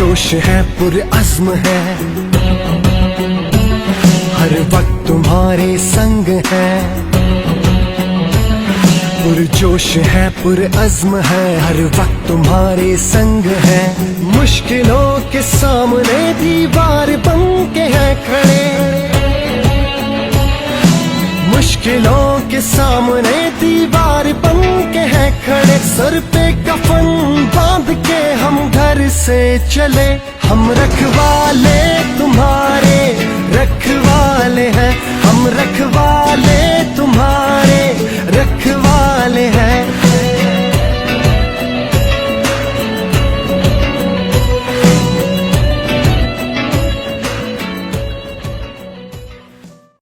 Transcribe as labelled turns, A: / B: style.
A: जोश है पुरअज़्म है, हर वक्त तुम्हारे संग है। पुरजोश है पुरअज़्म है, हर वक्त तुम्हारे संग है। मुश्किलों के सामने दीवार बन के है खड़े, मुश्किलों के सामने दीवार बन के है खड़े। सर पे कफन बांध के हम घर से चले, हम रखवाले तुम्हारे रखवाले हैं, हम रख